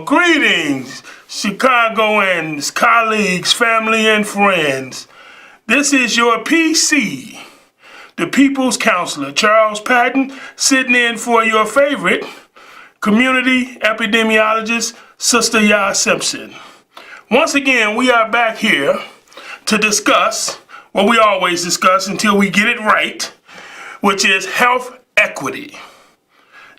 Greetings, Chicagoans, colleagues, family, and friends. This is your PC, the People's Counselor, Charles Patton, sitting in for your favorite community epidemiologist, Sister Simpson. Once again, we are back here to discuss what we always discuss until we get it right, which is health equity.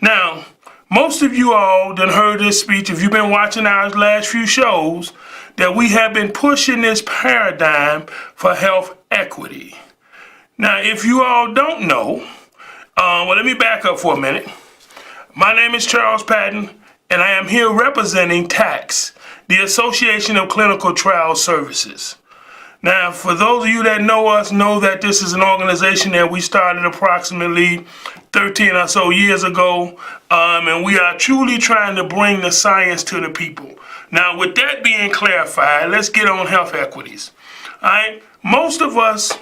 Now, most of you all done heard this speech, if you've been watching our last few shows, that we have been pushing this paradigm for health equity. Now, if you all don't know, let me back up for a minute. My name is Charles Patton, and I am here representing Tacts, the Association of Clinical Trial Services. Now, for those of you that know us, know that this is an organization that we started approximately 13 or so years ago, and we are truly trying to bring the science to the people. Now, with that being clarified, let's get on health equities. All right, most of us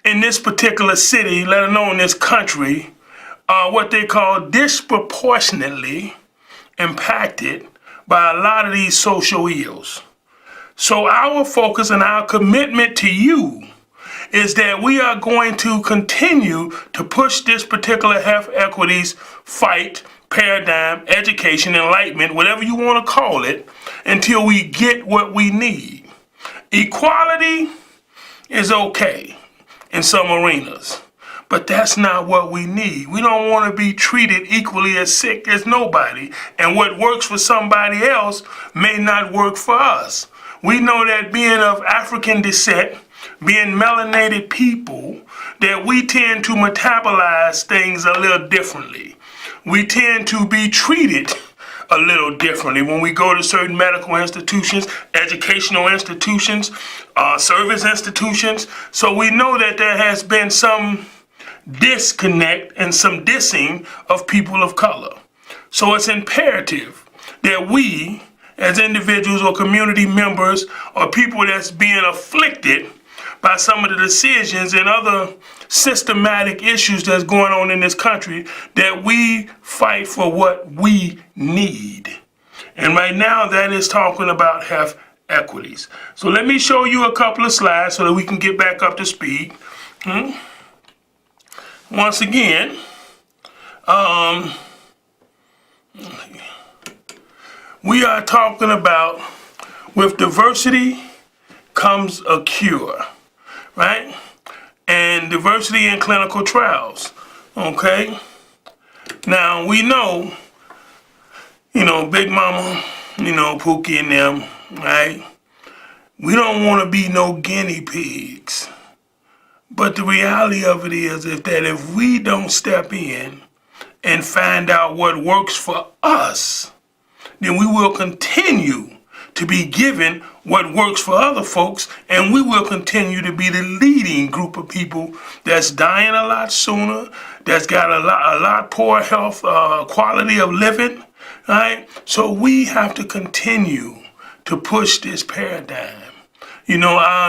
in this particular city, let alone this country, are what they call disproportionately impacted by a lot of these social ills. So our focus and our commitment to you is that we are going to continue to push this particular health equities fight, paradigm, education, enlightenment, whatever you want to call it, until we get what we need. Equality is okay in some arenas, but that's not what we need. We don't want to be treated equally as sick as nobody, and what works for somebody else may not work for us. We know that being of African descent, being melanated people, that we tend to metabolize things a little differently. We tend to be treated a little differently when we go to certain medical institutions, educational institutions, service institutions. So we know that there has been some disconnect and some dissing of people of color. So it's imperative that we, as individuals or community members or people that's being afflicted by some of the decisions and other systematic issues that's going on in this country, that we fight for what we need. And right now that is talking about health equities. So let me show you a couple of slides so that we can get back up to speed. Once again, we are talking about with diversity comes a cure, right? And diversity in clinical trials, okay? Now, we know, Big Mama, Pookie and them, right? We don't want to be no guinea pigs. But the reality of it is that if we don't step in and find out what works for us, then we will continue to be given what works for other folks, and we will continue to be the leading group of people that's dying a lot sooner, that's got a lot poor health, quality of living, right? So we have to continue to push this paradigm.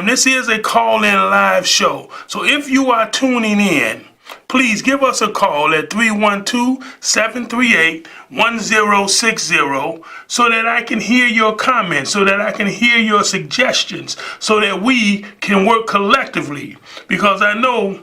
This is a call-in live show. So if you are tuning in, please give us a call at 312-738-1060 so that I can hear your comments, so that I can hear your suggestions, so that we can work collectively. Because I know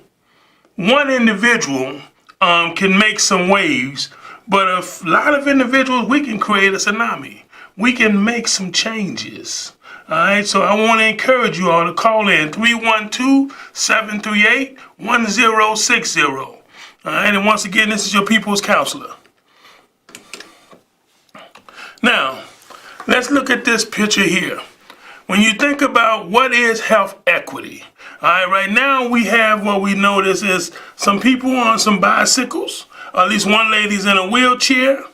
one individual can make some waves, but a lot of individuals, we can create a tsunami. We can make some changes. All right, so I want to encourage you all to call in 312-738-1060. All right, and once again, this is your People's Counselor. Now, let's look at this picture here. When you think about what is health equity, all right, right now we have what we notice is some people on some bicycles, or at least one lady's in a wheelchair.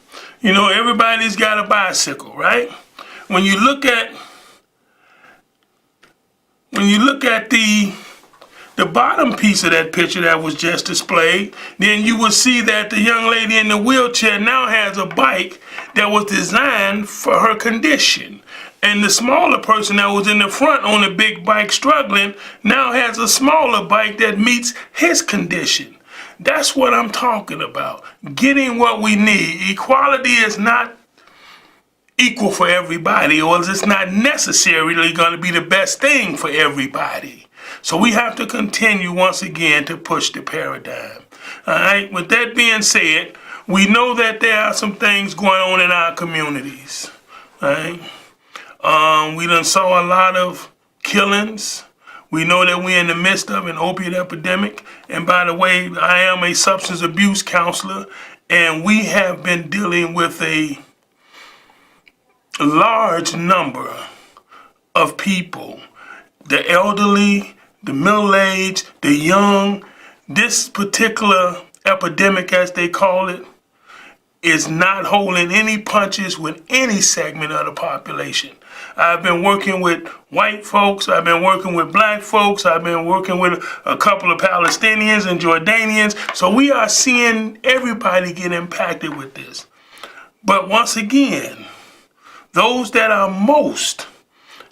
Everybody's got a bicycle, right? When you look at the bottom piece of that picture that was just displayed, then you will see that the young lady in the wheelchair now has a bike that was designed for her condition. And the smaller person that was in the front on the big bike struggling now has a smaller bike that meets his condition. That's what I'm talking about. Getting what we need. Equality is not equal for everybody, or it's not necessarily going to be the best thing for everybody. So we have to continue once again to push the paradigm. All right. With that being said, we know that there are some things going on in our communities. All right. We done saw a lot of killings. We know that we're in the midst of an opiate epidemic. And by the way, I am a substance abuse counselor, and we have been dealing with a large number of people, the elderly, the middle-aged, the young. This particular epidemic, as they call it, is not holding any punches with any segment of the population. I've been working with white folks, I've been working with black folks, I've been working with a couple of Palestinians and Jordanians. So we are seeing everybody get impacted with this. But once again, those that are most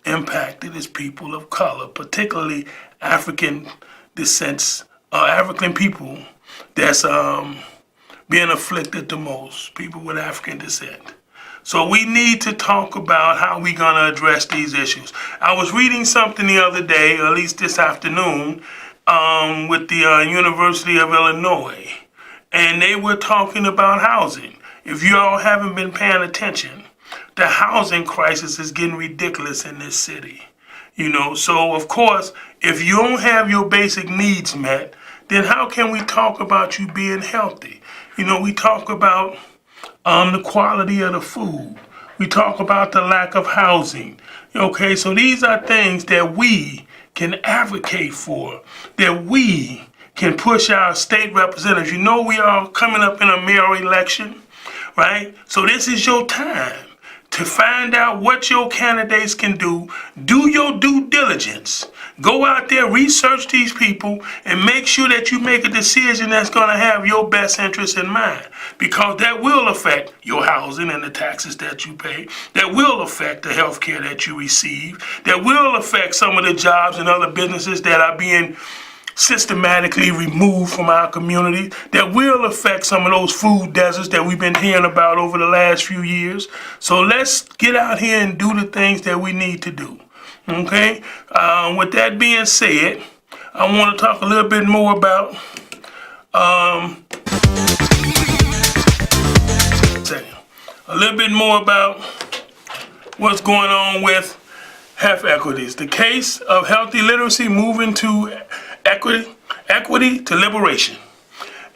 impacted is people of color, particularly African descents, African people that's being afflicted the most, people with African descent. So we need to talk about how we're going to address these issues. I was reading something the other day, or at least this afternoon, with the University of Illinois, and they were talking about housing. If you all haven't been paying attention, the housing crisis is getting ridiculous in this city. You know, so of course, if you don't have your basic needs met, then how can we talk about you being healthy? You know, we talk about the quality of the food. We talk about the lack of housing. Okay, so these are things that we can advocate for, that we can push our state representatives. You know, we are coming up in a mayor election, right? So this is your time to find out what your candidates can do. Do your due diligence. Go out there, research these people, and make sure that you make a decision that's going to have your best interest in mind. Because that will affect your housing and the taxes that you pay. That will affect the health care that you receive. That will affect some of the jobs and other businesses that are being systematically removed from our community. That will affect some of those food deserts that we've been hearing about over the last few years. So let's get out here and do the things that we need to do. Okay? With that being said, I want to talk a little bit more about what's going on with health equities. The case of healthy literacy moving to equity to liberation.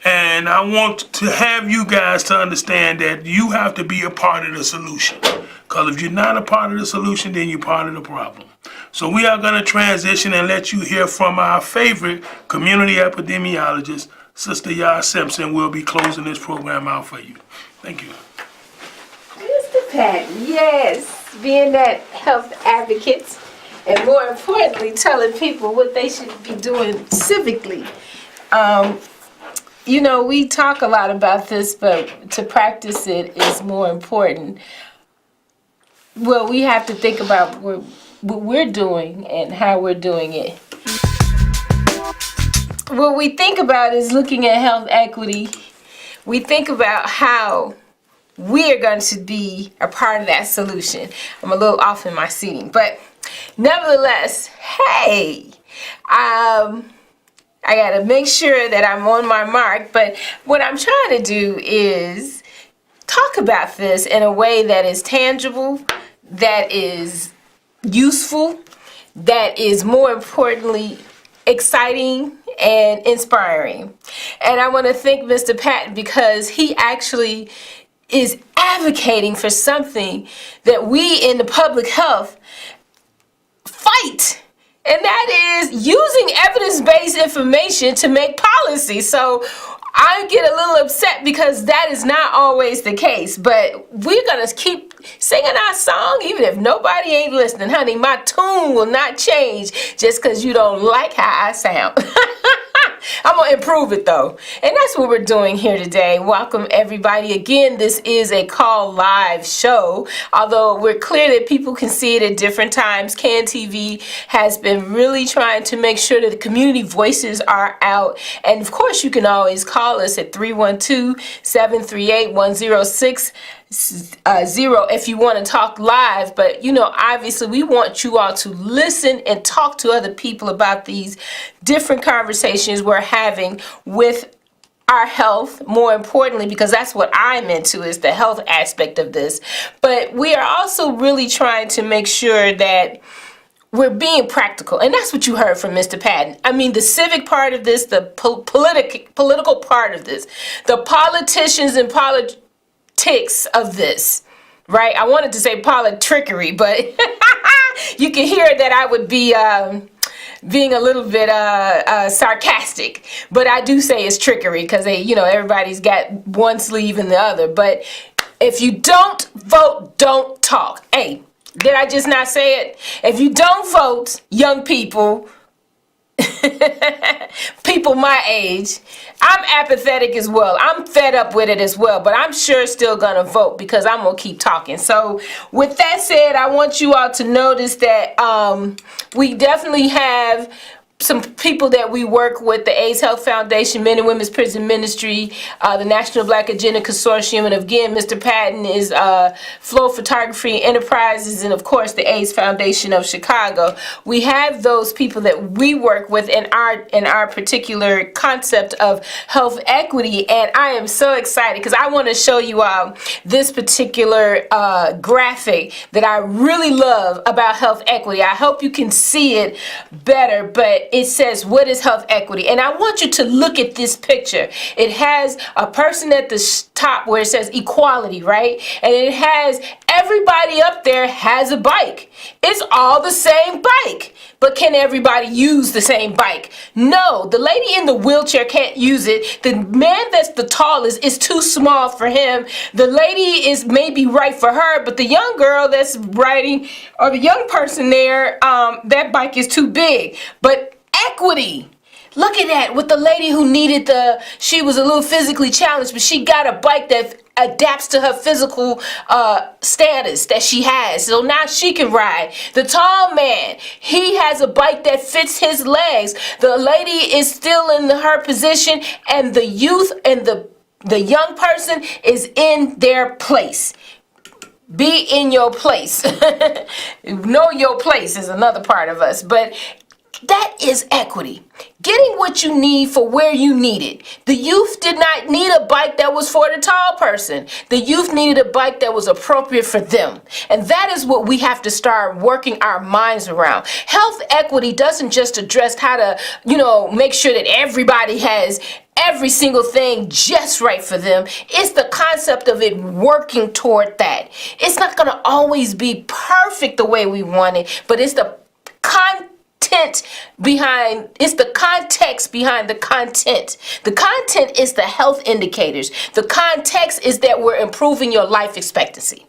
And I want to have you guys to understand that you have to be a part of the solution. Because if you're not a part of the solution, then you're part of the problem. So we are going to transition and let you hear from our favorite community epidemiologist, Sister Yah Simpson. Will be closing this program out for you. Thank you. Mr. Patton, yes, being that health advocate, and more importantly, telling people what they should be doing civically. You know, we talk a lot about this, but to practice it is more important. Well, we have to think about what we're doing and how we're doing it. What we think about is looking at health equity. We think about how we are going to be a part of that solution. I'm a little off in my seating, but nevertheless, hey, I got to make sure that I'm on my mark. But what I'm trying to do is talk about this in a way that is tangible, that is useful, that is more importantly exciting and inspiring. And I want to thank Mr. Patton because he actually is advocating for something that we in the public health fight. And that is using evidence-based information to make policy. So I get a little upset because that is not always the case. But we're going to keep singing our song even if nobody ain't listening. Honey, my tune will not change just because you don't like how I sound. I'm going to improve it though. And that's what we're doing here today. Welcome everybody. Again, this is a call live show. Although we're clear that people can see it at different times. CAN TV has been really trying to make sure that the community voices are out. And of course, you can always call us at 312-738-1060. zero if you want to talk live. But obviously we want you all to listen and talk to other people about these different conversations we're having with our health, more importantly, because that's what I'm into, is the health aspect of this. But we are also really trying to make sure that we're being practical, and that's what you heard from Mr. Patton. I mean, the civic part of this, the political part of this, the politicians and politics of this, right? I wanted to say politrickery, but you can hear that I would be being a little bit sarcastic, but I do say it's trickery because everybody's got one sleeve in the other. But if you don't vote, don't talk. Hey, did I just not say it? If you don't vote, young people, people my age, I'm apathetic as well. I'm fed up with it as well, but I'm sure still gonna vote because I'm gonna keep talking. So with that said, I want you all to notice that we definitely have some people that we work with, the AIDS Health Foundation, Men and Women's Prison Ministry, the National Black Agenda Consortium, and again, Mr. Patton is Flow Photography Enterprises, and of course, the AIDS Foundation of Chicago. We have those people that we work with in our particular concept of health equity, and I am so excited because I want to show you all this particular graphic that I really love about health equity. I hope you can see it better, but it says, what is health equity? And I want you to look at this picture. It has a person at the top where it says equality, right? And it has everybody up there has a bike. It's all the same bike. But can everybody use the same bike? No, the lady in the wheelchair can't use it. The man that's the tallest is too small for him. The lady is maybe right for her, but the young girl that's riding, or the young person there, that bike is too big. But equity. Look at that, with the lady who needed she was a little physically challenged, but she got a bike that adapts to her physical status that she has. So now she can ride. The tall man, he has a bike that fits his legs. The lady is still in her position, and the youth and the young person is in their place. Be in your place. Know your place is another part of us, but that is equity. Getting what you need for where you need it. The youth did not need a bike that was for the tall person. The youth needed a bike that was appropriate for them. And that is what we have to start working our minds around. Health equity doesn't just address how to, make sure that everybody has every single thing just right for them. It's the concept of it working toward that. It's not going to always be perfect the way we want it, but it's the it's the context behind the content. The content is the health indicators. The context is that we're improving your life expectancy.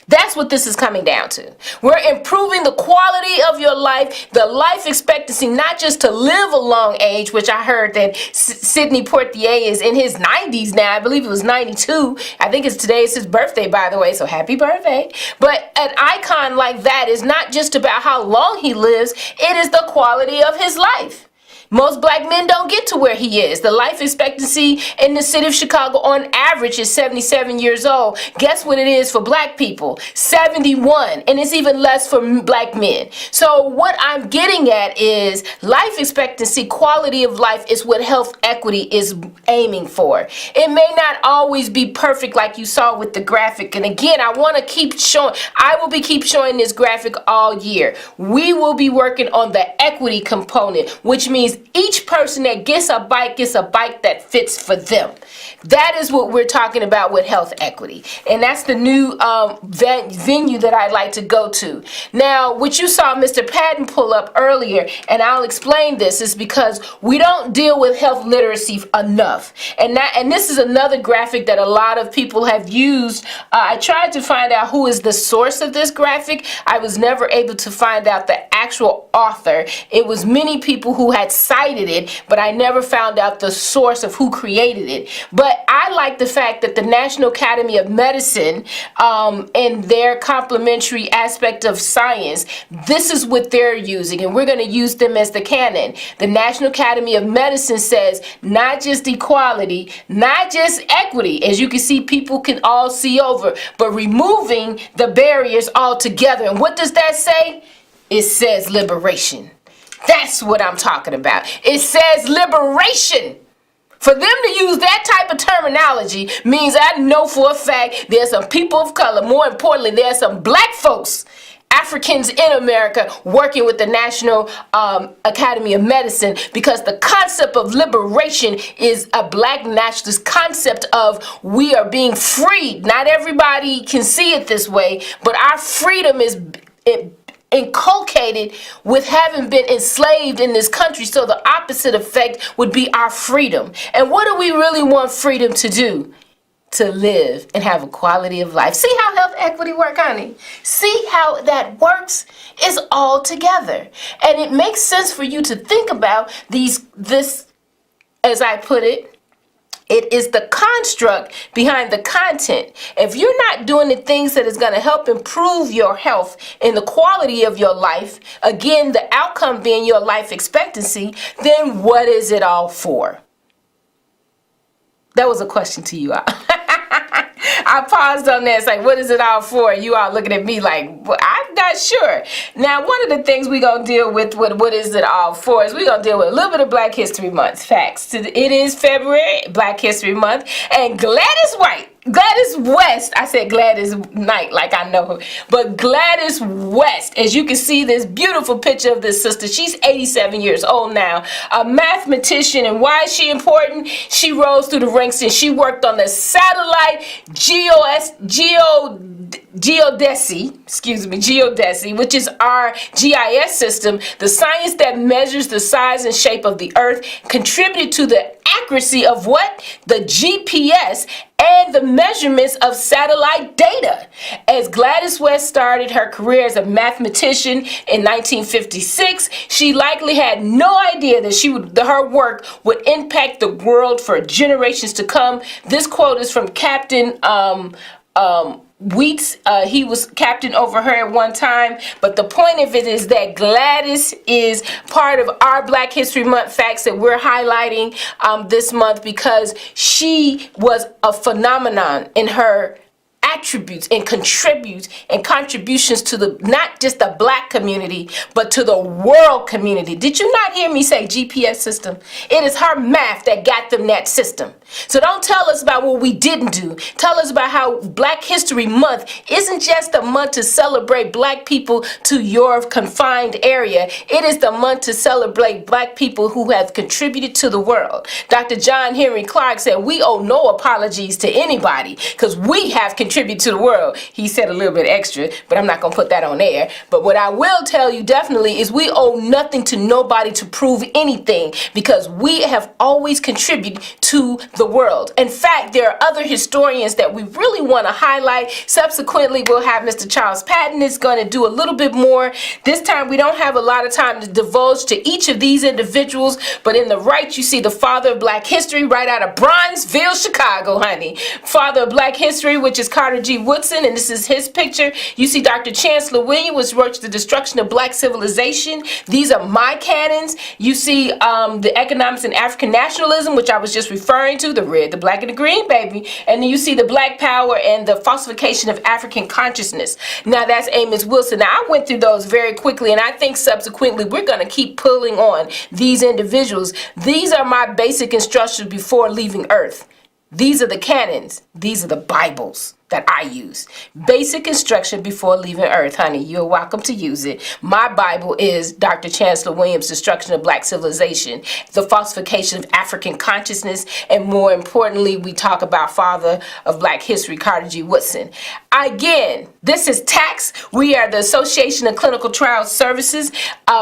That's what this is coming down to. We're improving the quality of your life, the life expectancy, not just to live a long age, which I heard that Sidney Poitier is in his 90s now. I believe it was 92. I think today is his birthday, by the way, so happy birthday. But an icon like that is not just about how long he lives, it is the quality of his life. Most black men don't get to where he is. The life expectancy in the city of Chicago on average is 77 years old. Guess what it is for black people? 71. And it's even less for black men. So what I'm getting at is life expectancy, quality of life is what health equity is aiming for. It may not always be perfect like you saw with the graphic. And again, I want to keep showing, I will keep showing this graphic all year. We will be working on the equity component, which means each person that gets a bike that fits for them. That is what we're talking about with health equity. And that's the new venue that I'd like to go to. Now, what you saw Mr. Patton pull up earlier, and I'll explain this, is because we don't deal with health literacy enough. And this is another graphic that a lot of people have used. I tried to find out who is the source of this graphic. I was never able to find out the actual author. It was many people who had cited cited it, but I never found out the source of who created it. But I like the fact that the National Academy of Medicine, in their complementary aspect of science, this is what they're using, and we're going to use them as the canon. The National Academy of Medicine says not just equality, not just equity, as you can see, people can all see over, but removing the barriers altogether. And what does that say? It says liberation. That's what I'm talking about. It says liberation. For them to use that type of terminology means I know for a fact there's some people of color. More importantly, there's some black folks, Africans in America, working with the National Academy of Medicine, because the concept of liberation is a black nationalist concept of we are being freed. Not everybody can see it this way, but our freedom is inculcated with having been enslaved in this country. So the opposite effect would be our freedom. And what do we really want freedom to do? To live and have a quality of life. See how health equity work, honey? See how that works? It's all together. And it makes sense for you to think about this, as I put it, it is the construct behind the content. If you're not doing the things that is going to help improve your health and the quality of your life, again, the outcome being your life expectancy, then what is it all for? That was a question to you all. I paused on that. It's like, what is it all for? You all looking at me like, well, I'm not sure. Now, one of the things we're going to deal with what is it all for is we're going to deal with a little bit of Black History Month. Facts. It is February, Black History Month, and Gladys West, I said Gladys Knight like I know her, but Gladys West, as you can see this beautiful picture of this sister, she's 87 years old now, a mathematician. And why is she important? She rose through the ranks and she worked on the satellite geodesy, which is our GIS system, the science that measures the size and shape of the earth, contributed to the accuracy of what? The GPS and the measurements of satellite data. As Gladys West started her career as a mathematician in 1956, she likely had no idea that her work would impact the world for generations to come. This quote is from Captain Wheats. He was captain over her at one time, but the point of it is that Gladys is part of our Black History Month facts that we're highlighting this month, because she was a phenomenon in her attributes and contributions to the not just the Black community, but to the world community. Did you not hear me say GPS system? It is her math that got them that system. So don't tell us about what we didn't do. Tell us about how Black History Month isn't just a month to celebrate Black people to your confined area. It is the month to celebrate Black people who have contributed to the world. Dr. John Henry Clark said, we owe no apologies to anybody because we have contributed to the world. He said a little bit extra, but I'm not going to put that on air. But what I will tell you definitely is we owe nothing to nobody to prove anything, because we have always contributed to the world. In fact, there are other historians that we really want to highlight. Subsequently, we'll have Mr. Charles Patton is going to do a little bit more. This time, we don't have a lot of time to divulge to each of these individuals, but in the right, you see the father of Black history right out of Bronzeville, Chicago, honey. Father of Black history, which is Carter G. Woodson, and this is his picture. You see Dr. Chancellor Williams, which works the destruction of Black civilization. These are my canons. You see the economics and African nationalism, which I was just referring to, the red, the black, and the green, baby. And then you see the Black power and the falsification of African consciousness. Now that's Amos Wilson. Now I went through those very quickly, and I think subsequently we're going to keep pulling on these individuals. These are my basic instructions before leaving Earth. These are the canons. These are the Bibles that I use. Basic instruction before leaving Earth, honey. You're welcome to use it. My Bible is Dr. Chancellor Williams' Destruction of Black Civilization, the Falsification of African Consciousness, and more importantly, we talk about Father of Black History, Carter G. Woodson. Again, This is Tacts. We are the Association of Clinical Trial Services.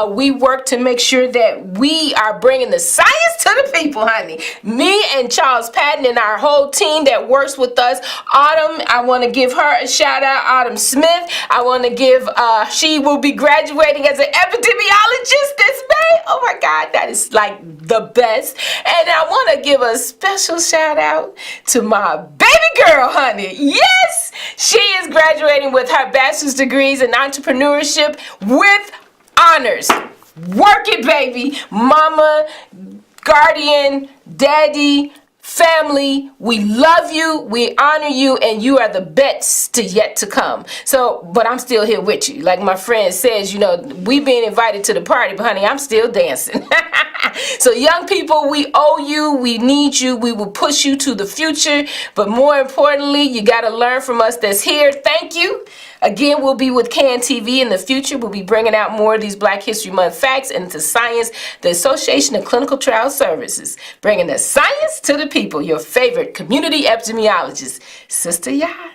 We work to make sure that we are bringing the science to the people, honey. Me and Charles Patton and our whole team that works with us. Autumn, I want to give her a shout out. Autumn Smith. I want to give, she will be graduating as an epidemiologist this May. Oh my God, that is like the best. And I want to give a special shout out to my baby girl, honey. Yes, she is graduating with her bachelor's degrees in entrepreneurship with honors. Work it, baby. Mama, guardian, daddy, family, we love you, we honor you, and you are the best to yet to come. So, but I'm still here with you. Like my friend says, you know, we being invited to the party, but honey, I'm still dancing. So young people, we owe you, we need you, we will push you to the future, but more importantly, you got to learn from us that's here. Thank you. Again, we'll be with CAN TV in the future. We'll be bringing out more of these Black History Month facts into science, the Association of Clinical Trial Services, bringing the science to the people. Your favorite community epidemiologist, Sister Yai.